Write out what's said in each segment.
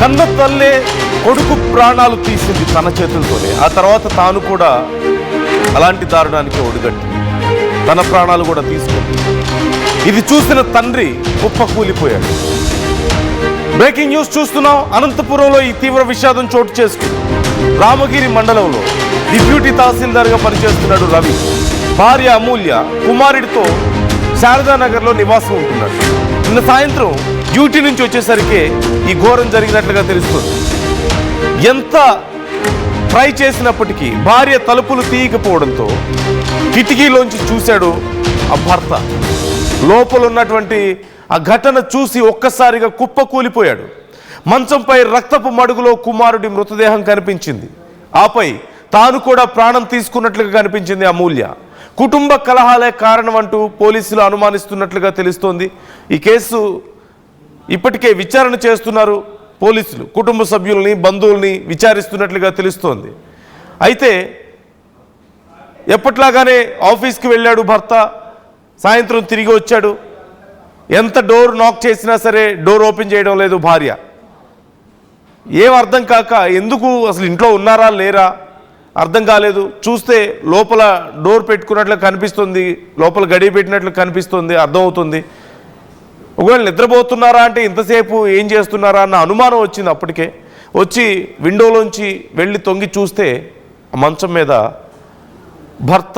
కన్న తల్లే కొడుకు ప్రాణాలు తీసింది తన చేతులతోనే. ఆ తర్వాత తాను కూడా అలాంటి దారుణానికి ఒడిగట్టి తన ప్రాణాలు కూడా తీసుకుంది. ఇది చూసిన తండ్రి కుప్పకూలిపోయాడు. బ్రేకింగ్ న్యూస్ చూస్తున్నాం. అనంతపురంలో ఈ తీవ్ర విషాదం చోటు చేసుకుంది. రామగిరి మండలంలో డిప్యూటీ తహసీల్దార్గా పనిచేస్తున్నాడు రవి. భార్య అమూల్య కుమారుడితో శారదానగర్లో నివాసం ఉంటున్నాడు. నిన్న సాయంత్రం డ్యూటీ నుంచి వచ్చేసరికి ఈ ఘోరం జరిగినట్లుగా తెలుస్తుంది. ఎంత ట్రై చేసినప్పటికీ భార్య తలుపులు తీయకపోవడంతో కిటికీలోంచి చూశాడు ఆ భర్త. లోపల ఉన్నటువంటి ఆ ఘటన చూసి ఒక్కసారిగా కుప్పకూలిపోయాడు. మంచంపై రక్తపు మడుగులో కుమారుడి మృతదేహం కనిపించింది. ఆపై తాను కూడా ప్రాణం తీసుకున్నట్లుగా కనిపించింది అమూల్య. కుటుంబ కలహాలే కారణం అంటూ పోలీసులు అనుమానిస్తున్నట్లుగా తెలుస్తోంది. ఈ కేసు ఇప్పటికే విచారణ చేస్తున్నారు పోలీసులు. కుటుంబ సభ్యుల్ని బంధువుల్ని విచారిస్తున్నట్లుగా తెలుస్తోంది. అయితే ఎప్పట్లాగానే ఆఫీస్కి వెళ్ళాడు భర్త. సాయంత్రం తిరిగి వచ్చాడు. ఎంత డోర్ నాక్ చేసినా సరే డోర్ ఓపెన్ చేయడం లేదు భార్య. ఏం అర్థం కాక ఎందుకు అసలు ఇంట్లో ఉన్నారా లేరా అర్థం కాలేదు. చూస్తే లోపల డోర్ పెట్టుకున్నట్లు కనిపిస్తుంది, లోపల గడియ పెట్టినట్లు కనిపిస్తుంది, అర్థమవుతుంది. ఒకవేళ నిద్రపోతున్నారా అంటే ఇంతసేపు ఏం చేస్తున్నారా అన్న అనుమానం వచ్చింది. అప్పటికే వచ్చి విండోలోంచి వెళ్ళి తొంగి చూస్తే ఆ మంచం మీద భర్త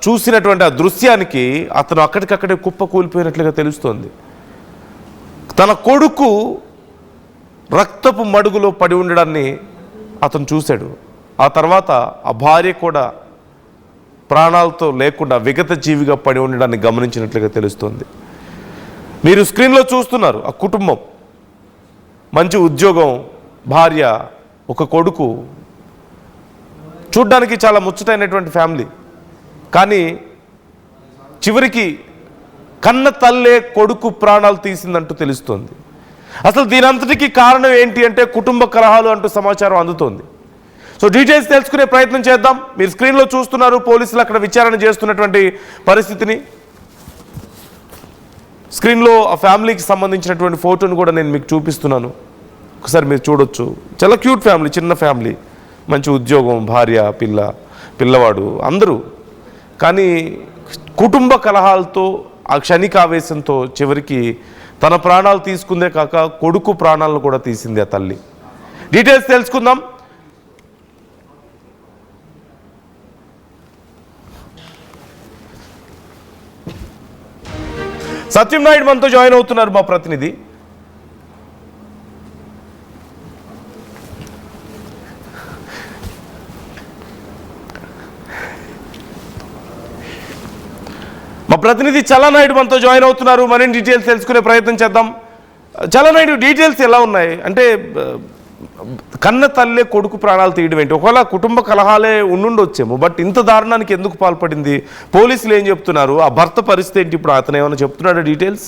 చూసినటువంటి ఆ దృశ్యానికి అతను అక్కడికక్కడే కుప్ప కూలిపోయినట్లుగా తెలుస్తోంది. తన కొడుకు రక్తపు మడుగులో పడి ఉండడాన్ని అతను చూశాడు. ఆ తర్వాత ఆ భార్య కూడా ప్రాణాలతో లేకుండా విగత జీవిగా పడి ఉండడాన్ని గమనించినట్లుగా తెలుస్తోంది. మీరు స్క్రీన్లో చూస్తున్నారు ఆ కుటుంబం. మంచి ఉద్యోగం, భార్య, ఒక కొడుకు, చూడ్డానికి చాలా ముచ్చటైనటువంటి ఫ్యామిలీ. కానీ చివరికి కన్న తల్లే కొడుకు ప్రాణాలు తీసిందంటూ తెలుస్తోంది. అసలు దీనంతటికీ కారణం ఏంటి అంటే కుటుంబ కలహాలు అంటూ సమాచారం అందుతోంది. సో డీటెయిల్స్ తెలుసుకునే ప్రయత్నం చేద్దాం. మీరు స్క్రీన్లో చూస్తున్నారు పోలీసులు అక్కడ విచారణ చేస్తున్నటువంటి పరిస్థితిని. స్క్రీన్లో ఆ ఫ్యామిలీకి సంబంధించినటువంటి ఫోటోను కూడా నేను మీకు చూపిస్తున్నాను. ఒకసారి మీరు చూడొచ్చు. చాలా క్యూట్ ఫ్యామిలీ, చిన్న ఫ్యామిలీ, మంచి ఉద్యోగం, భార్య, పిల్లవాడు అందరూ. కానీ కుటుంబ కలహాలతో ఆ క్షణికావేశంతో చివరికి తన ప్రాణాలు తీసుకుందే కాక కొడుకు ప్రాణాలను కూడా తీసింది ఆ తల్లి. డీటెయిల్స్ తెలుసుకుందాం. సత్యం నాయుడు మనతో జాయిన్ అవుతున్నారు, మా ప్రతినిధి. చలనాయుడు మనతో జాయిన్ అవుతున్నారు. మరిన్ని డీటెయిల్స్ తెలుసుకునే ప్రయత్నం చేద్దాం. చలనాయుడు, డీటెయిల్స్ ఎలా ఉన్నాయి? అంటే కన్న తల్లే కొడుకు ప్రాణాలు తీయడం ఏంటి? ఒకవేళ కుటుంబ కలహాలే ఉండుండొచ్చేమో, బట్ ఇంత దారుణానికి ఎందుకు పాల్పడింది? పోలీసులు ఏం చెప్తున్నారు? ఆ భర్త పరిస్థితి ఏంటి ఇప్పుడు? అతను ఏమైనా చెప్తున్నాడా డీటెయిల్స్?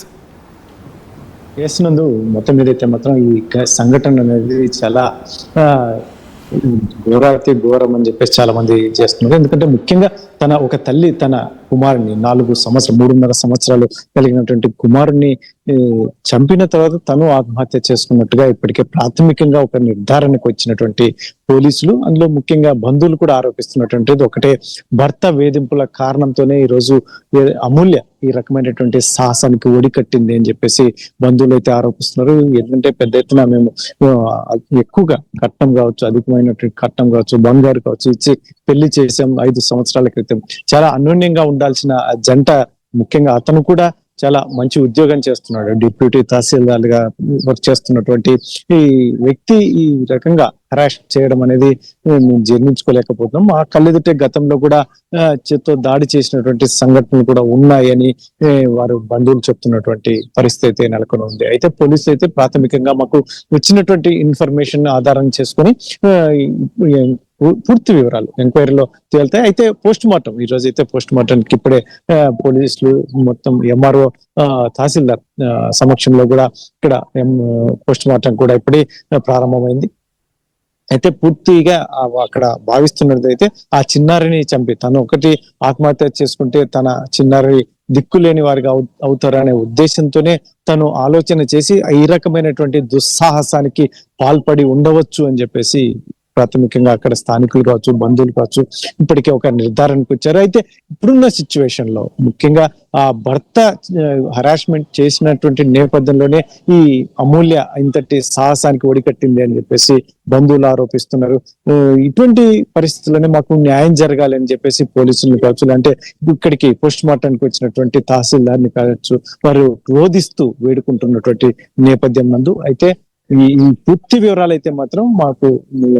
చేసినందు మొత్తం మీద అయితే మాత్రం ఈ సంఘటన అనేది చాలా ఘోరం అని చెప్పేసి చాలా మంది చేస్తున్నారు. ఎందుకంటే ముఖ్యంగా ఒక తల్లి తన కుమారుని 3.5 సంవత్సరాలు కలిగినటువంటి కుమారుని చంపిన తర్వాత తను ఆత్మహత్య చేసుకున్నట్టుగా ఇప్పటికే ప్రాథమికంగా ఒక నిర్ధారణకు వచ్చినటువంటి పోలీసులు, అందులో ముఖ్యంగా బంధువులు కూడా ఆరోపిస్తున్నటువంటిది ఒకటే, భర్త వేధింపుల కారణంతోనే ఈ రోజు అమూల్య ఈ రకమైనటువంటి సాహసానికి ఒడికట్టింది అని చెప్పేసి బంధువులు అయితే ఆరోపిస్తున్నారు. ఎందుకంటే పెద్ద ఎత్తున మేము ఎక్కువగా కట్నం కావచ్చు, అధికమైనటువంటి కట్నం కావచ్చు, బంగారు కావచ్చు ఇచ్చి పెళ్లి చేసాం 5 సంవత్సరాల క్రితం. చాలా అన్యోన్యంగా ఉండాల్సిన జంట, ముఖ్యంగా అతను కూడా చాలా మంచి ఉద్యోగం చేస్తున్నాడు, డిప్యూటీ తహసీల్దార్ గా వర్క్ చేస్తున్నటువంటి ఈ వ్యక్తి ఈ రకంగా హరాష్ చేయడం అనేది మేము జీర్ణించుకోలేకపోతున్నాం. ఆ కళ్ళెదుటే గతంలో కూడా చేత్తో దాడి చేసినటువంటి సంఘటనలు కూడా ఉన్నాయని వారు బంధువులు చెప్తున్నటువంటి పరిస్థితి నెలకొని ఉంది. అయితే పోలీసులు అయితే ప్రాథమికంగా మాకు వచ్చినటువంటి ఇన్ఫర్మేషన్ ఆధారం చేసుకొని పూర్తి వివరాలు ఎంక్వైరీలో తేలుతాయి. అయితే పోస్ట్ మార్టం ఈ రోజు అయితే పోస్ట్ మార్టంకి ఇప్పుడే పోలీసులు మొత్తం ఎంఆర్ఓ తహసీల్దార్ సమక్షంలో కూడా ఇక్కడ పోస్ట్ మార్టం కూడా ఇప్పుడే ప్రారంభమైంది. అయితే పూర్తిగా అక్కడ భావిస్తున్నది అయితే ఆ చిన్నారిని చంపి తను ఒకటి ఆత్మహత్య చేసుకుంటే తన చిన్నారి దిక్కులేని వారిగా అవుతారనే ఉద్దేశంతోనే తను ఆలోచన చేసి ఈ రకమైనటువంటి దుస్సాహసానికి పాల్పడి ఉండవచ్చు అని చెప్పేసి ప్రాథమికంగా అక్కడ స్థానికులు కావచ్చు, బంధువులు కావచ్చు, ఇప్పటికే ఒక నిర్ధారణకు వచ్చారు. అయితే ఇప్పుడున్న సిచ్యువేషన్ లో ముఖ్యంగా ఆ భర్త హరాస్మెంట్ చేసినటువంటి నేపథ్యంలోనే ఈ అమూల్య ఇంతటి సాహసానికి ఒడికట్టింది అని చెప్పేసి బంధువులు ఆరోపిస్తున్నారు. ఇటువంటి పరిస్థితుల్లోనే మాకు న్యాయం జరగాలి అని చెప్పేసి పోలీసులు కావచ్చు, అంటే ఇక్కడికి పోస్ట్ మార్టానికి వచ్చినటువంటి తహసీల్దార్ని కావచ్చు, వారు రోధిస్తూ వేడుకుంటున్నటువంటి నేపథ్యం నందు అయితే ఈ పూర్తి వివరాలు అయితే మాత్రం మాకు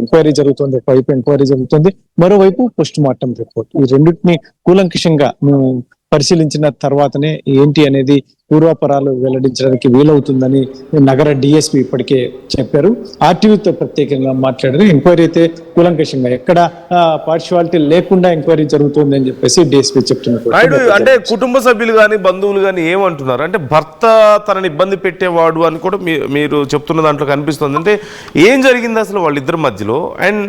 ఎంక్వైరీ జరుగుతుంది. ఒకవైపు ఎంక్వైరీ జరుగుతుంది, మరోవైపు పోస్ట్ మార్టం రిపోర్ట్. ఈ రెండింటిని కూలంకషంగా మేము పరిశీలించిన తర్వాతనే ఏంటి అనేది పూర్వాపరాలు వెల్లడించడానికి వీలవుతుందని నగర డిఎస్పీ ఇప్పటికే చెప్పారు. ఆర్టీవీతో ప్రత్యేకంగా మాట్లాడారు. ఎంక్వైరీ అయితే కూలంకషంగా ఎక్కడ పార్షియాలిటీ లేకుండా ఎంక్వైరీ జరుగుతుంది అని చెప్పేసి డిఎస్పీ చెప్తున్నారు. అంటే కుటుంబ సభ్యులు కానీ బంధువులు కానీ ఏమంటున్నారు అంటే భర్త తనని ఇబ్బంది పెట్టేవాడు అని కూడా మీరు చెప్తున్న దాంట్లో కనిపిస్తుంది. అంటే ఏం జరిగింది అసలు వాళ్ళిద్దరి మధ్యలో? అండ్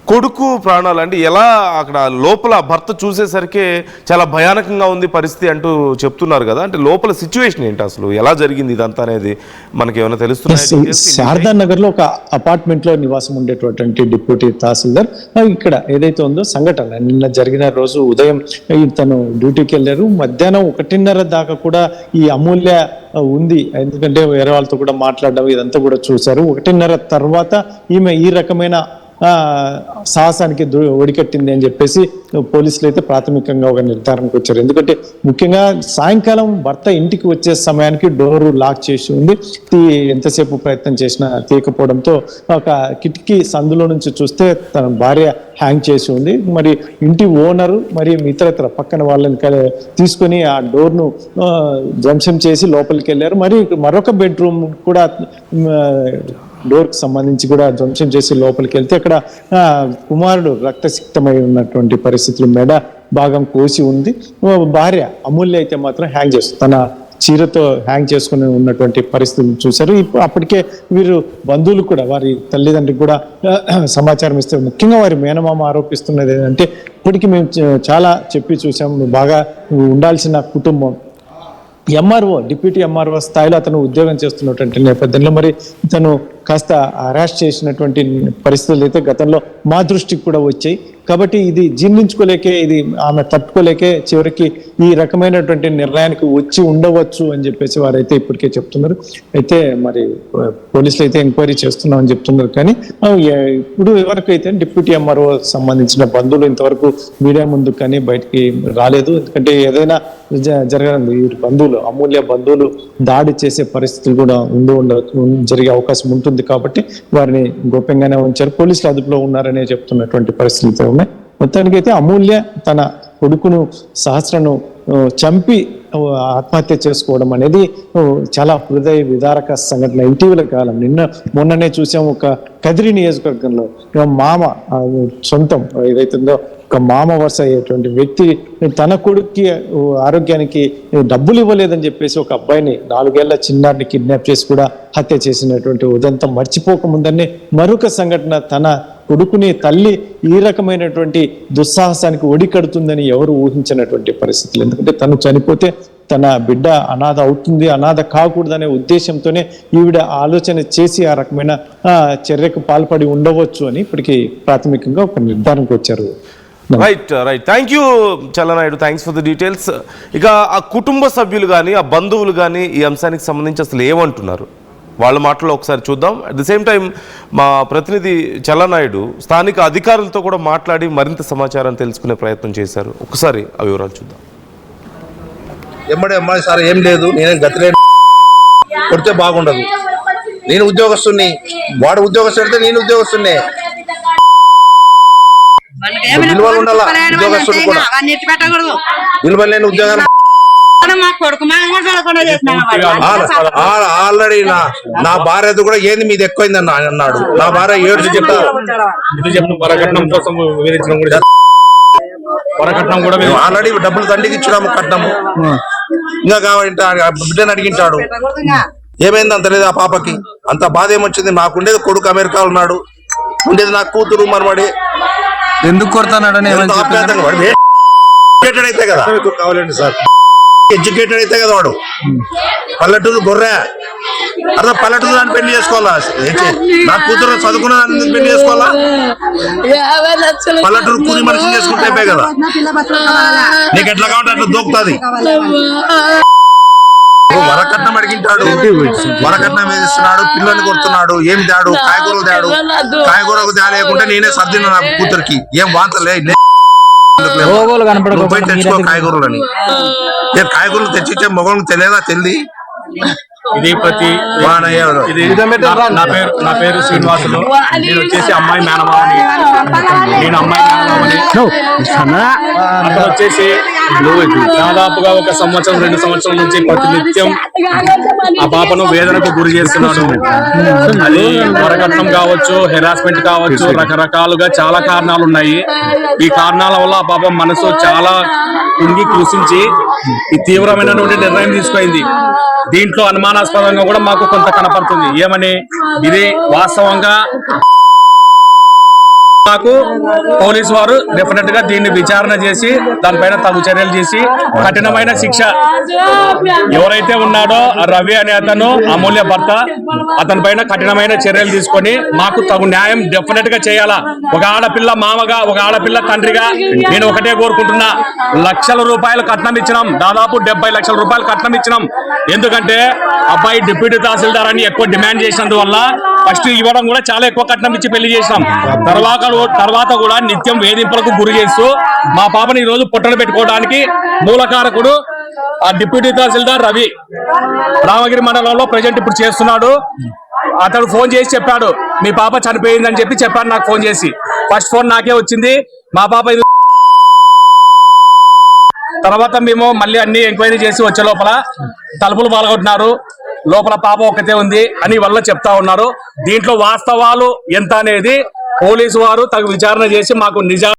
కొడుకు ప్రాణాలు అంటే ఎలా అక్కడ లోపల భర్త చూసేసరికి చాలా భయానకంగా ఉంది పరిస్థితి అంటూ చెప్తున్నారు కదా, అంటే లోపల సిచ్యువేషన్ ఏంటి అసలు, ఎలా జరిగింది ఇదంతా అనేది మనకి ఏమైనా తెలుస్తుంది? శారదా నగర్ లో ఒక అపార్ట్మెంట్ లో నివాసం ఉండేటటువంటి డిప్యూటీ తహసీల్దార్ ఇక్కడ ఏదైతే ఉందో సంఘటన నిన్న జరిగిన రోజు ఉదయం తను డ్యూటీకి వెళ్ళారు. మధ్యాహ్నం 1:30 దాకా కూడా ఈ అమూల్య ఉంది, ఎందుకంటే వేరే వాళ్ళతో కూడా మాట్లాడడం ఇదంతా కూడా చూశారు. 1:30 తర్వాత ఈమె ఈ రకమైన సాహసానికి ఒడికట్టింది అని చెప్పేసి పోలీసులు అయితే ప్రాథమికంగా ఒక నిర్ధారణకు వచ్చారు. ఎందుకంటే ముఖ్యంగా సాయంకాలం భర్త ఇంటికి వచ్చే సమయానికి డోరు లాక్ చేసి ఉంది. ఎంతసేపు ప్రయత్నం చేసినా తీయకపోవడంతో ఒక కిటికీ సందులో నుంచి చూస్తే తన భార్య హ్యాంగ్ చేసి ఉంది. మరి ఇంటి ఓనరు మరి ఇతరత్ర పక్కన వాళ్ళని తీసుకొని ఆ డోర్ను ధ్వంసం చేసి లోపలికి వెళ్ళారు. మరి మరొక బెడ్రూమ్ కూడా డోర్ కి సంబంధించి కూడా ధ్వంసం చేసి లోపలికి వెళ్తే అక్కడ కుమారుడు రక్తసిక్తమై ఉన్నటువంటి పరిస్థితులు, మెడ భాగం కోసి ఉంది. భార్య అమూల్య అయితే మాత్రం హ్యాంగ్ చేస్తుంది, తన చీరతో హ్యాంగ్ చేసుకుని ఉన్నటువంటి పరిస్థితులు చూశారు. అప్పటికే వీరు బంధువులు కూడా వారి తల్లిదండ్రులకు కూడా సమాచారం ఇస్తారు. ముఖ్యంగా వారి మేనమామ ఆరోపిస్తున్నది ఏంటంటే ఇప్పటికీ మేము చాలా చెప్పి చూసాం, బాగా ఉండాల్సిన కుటుంబం, ఎంఆర్ఓ డిప్యూటీ ఎంఆర్ఓ స్థాయిలో అతను ఉద్యోగం చేస్తున్నటువంటి నేపథ్యంలో మరి తను కాస్త అరెస్ట్ చేసినటువంటి పరిస్థితులు అయితే గతంలో మా దృష్టికి కూడా వచ్చాయి. కాబట్టి ఇది జీర్ణించుకోలేకే, ఇది ఆమె తట్టుకోలేకే చివరికి ఈ రకమైనటువంటి నిర్ణయానికి వచ్చి ఉండవచ్చు అని చెప్పేసి వారైతే ఇప్పటికే చెప్తున్నారు. అయితే మరి పోలీసులు అయితే ఎంక్వైరీ చేస్తున్నామని చెప్తున్నారు. కానీ ఇప్పుడు వరకు అయితే డిప్యూటీ ఎంఆర్ఓ సంబంధించిన బంధువులు ఇంతవరకు మీడియా ముందుకు కానీ బయటికి రాలేదు. ఎందుకంటే ఏదైనా జరగదు, ఈ బంధువులు అమూల్య బంధువులు దాడి చేసే పరిస్థితులు కూడా జరిగే అవకాశం ఉంటుంది. కాబట్టి వారిని గోప్యంగానే ఉంచారు. పోలీసులు అదుపులో ఉన్నారనే చెప్తున్నటువంటి పరిస్థితులు ఉన్నాయి. మొత్తానికి అయితే అమూల్య తన కొడుకును సహస్రను చంపి ఆత్మహత్య చేసుకోవడం అనేది చాలా హృదయ విదారక సంఘటన. ఇటీవల కాలం మొన్ననే చూసాం, ఒక కదిరి నియోజకవర్గంలో మామ సొంతం ఏదైతుందో ఒక మామ వరుస అయ్యేటువంటి వ్యక్తి తన కొడుక్కి ఆరోగ్యానికి డబ్బులు ఇవ్వలేదని చెప్పేసి ఒక అబ్బాయిని 4 ఏళ్ల చిన్నారిని కిడ్నాప్ చేసి కూడా హత్య చేసినటువంటి ఉదంతం మర్చిపోకముందనే మరొక సంఘటన, తన కొడుకుని తల్లి ఈ రకమైనటువంటి దుస్సాహసానికి ఒడికడుతుందని ఎవరు ఊహించినటువంటి పరిస్థితులు. ఎందుకంటే తను చనిపోతే తన బిడ్డ అనాథ అవుతుంది, అనాథ కాకూడదనే ఉద్దేశంతోనే ఈవిడ ఆలోచన చేసి ఆ రకమైన చర్యకు పాల్పడి ఉండవచ్చు అని ఇప్పటికీ ప్రాథమికంగా ఒక నిర్ధారణకు వచ్చారు. Right thank you Challanaidu, thanks for the details. ఇక ఆ కుటుంబ సభ్యులు కానీ ఆ బంధువులు కానీ ఈ అంశానికి సంబంధించి అసలు ఏమంటున్నారు వాళ్ళ మాటల్లో ఒకసారి చూద్దాం. అట్ ది సేమ్ టైం మా ప్రతినిధి చల్లనాయుడు స్థానిక అధికారులతో కూడా మాట్లాడి మరింత సమాచారం తెలుసుకునే ప్రయత్నం చేశారు. ఒకసారి ఆ వివరాలు చూద్దాం. ఎమ్మడి సార్ ఏం లేదు, నేనేం గతిలే కొడితే బాగుండదు. నేను ఉద్యోగస్తుని, వాడు ఉద్యోగస్తుడితే నేను ఉద్యోగస్తున్నే. విలువలు ఉండాలా ఉద్యోగస్తుడు కూడా, విలువలు లేని ఉద్యోగాలు. ఆల్రెడీ నా భార్యది కూడా ఏంది మీద ఎక్కువైందని అన్నాడు. నా భార్య 7 ఆల్రెడీ డబ్బులు తండ్రికి ఇచ్చినాము కట్నము. ఇంకా కావాలంటే బిడ్డను అడిగించాడు. ఏమైంది అంత లేదు ఆ పాపకి, అంత బాధ ఏమొచ్చింది. నాకుండేది కొడుకు అమెరికా ఉన్నాడు, ఉండేది నా కూతురు మనవాడి ఎందుకు కొడతానాడని ఏమని చెప్పారు? ఎడ్యుకేటెడ్ అయితే కదా కావాలండి సార్, ఎడ్యుకేటెడ్ అయితే కదా వాడు. పల్లెటూరు గొర్రె అర్థం, పల్లెటూరు దాన్ని పెళ్లి చేసుకోవాలా? నా కూతురు చదువుకున్న దాన్ని పెళ్లి చేసుకోవాలా? పల్లెటూరు కూలి మనిషిని చేసుకుంటే అయిపోయి కదా. నీకు ఎట్లా కావాలంటే అట్లా దూకుతుంది. వరకట్నం అడిగింటాడు, వరకట్నం వేధిస్తున్నాడు, పిల్లల్ని కొడుతున్నాడు. ఏం తేడు? కాయగూరలు తేడు. కాయగూరకు తేలేకుంటే నేనే సర్దిన నా కూతురికి. ఏం వాంతలే పోయి తెచ్చుకో కాయగూరలని. కాయగూరలు తెచ్చిచ్చే మొగలకు తెలియదా? తెలియదు. ఇది ప్రతి నా పేరు శ్రీనివాసులు. నేను వచ్చేసి అమ్మాయి మేనమావని. నేను అమ్మాయి మేనమావని. అతను వచ్చేసి దాదాపుగా 1 సంవత్సరం 2 సంవత్సరాల నుంచి ప్రతినిత్యం ఆ పాపను వేదనకు గురి చేస్తున్నాడు. అది వరకట్నం కావచ్చు, హెరాస్మెంట్ కావచ్చు, రకరకాలుగా చాలా కారణాలు ఉన్నాయి. ఈ కారణాల వల్ల ఆ పాప మనసు చాలా కుంగి కృషించి ఈ తీవ్రమైనటువంటి నిర్ణయం తీసుకుంది. దీంట్లో అనుమానాస్పదంగా కూడా మాకు కొంత కనపడుతుంది. ఏమని? ఇది వాస్తవంగా నాకు పోలీసు వారు డెఫినెట్ గా దీన్ని విచారణ చేసి దానిపైన తగు చర్యలు చేసి కఠినమైన శిక్ష, ఎవరైతే ఉన్నాడో రవి అనే అతను అమూల్య భర్త, అతని పైన కఠినమైన చర్యలు తీసుకొని మాకు తగు న్యాయం డెఫినెట్ గా చేయాలా. ఒక ఆడపిల్ల మామగా, ఒక ఆడపిల్ల తండ్రిగా నేను ఒకటే కోరుకుంటున్నా. లక్షల రూపాయలు కట్నం ఇచ్చినాం, దాదాపు 70 లక్షల రూపాయలు కట్నం ఇచ్చినాం. ఎందుకంటే అబ్బాయి డిప్యూటీ తహసీల్దార్ అని ఎక్కువ డిమాండ్ చేసినందువల్ల ఫస్ట్ ఇవ్వడం కూడా చాలా ఎక్కువ కట్నం ఇచ్చి పెళ్లి చేసినాం. తర్వాత కూడా నిత్యం వేధింపులకు గురి చేస్తూ మా పాపని ఈ రోజు పొట్టలు పెట్టుకోవడానికి మూలకారకుడు ఆ డిప్యూటీ తహసీల్దార్ రవి రామగిరి మండలంలో ప్రజెంట్ ఇప్పుడు చేస్తున్నాడు. అతడు ఫోన్ చేసి చెప్పాడు, మీ పాప చనిపోయిందని చెప్పాడు నాకు ఫోన్ చేసి. ఫస్ట్ ఫోన్ నాకే వచ్చింది. మా పాప తర్వాత మేము మళ్ళీ అన్ని ఎంక్వైరీ చేసి వచ్చే లోపల తలుపులు పాల్గొంటున్నారు, లోపల పాప ఒక్కతే ఉంది అని వల్ల చెప్తా ఉన్నారు. దీంట్లో వాస్తవాలు ఎంత అనేది పోలీసు వారు తగు విచారణ చేసి మాకు నిజా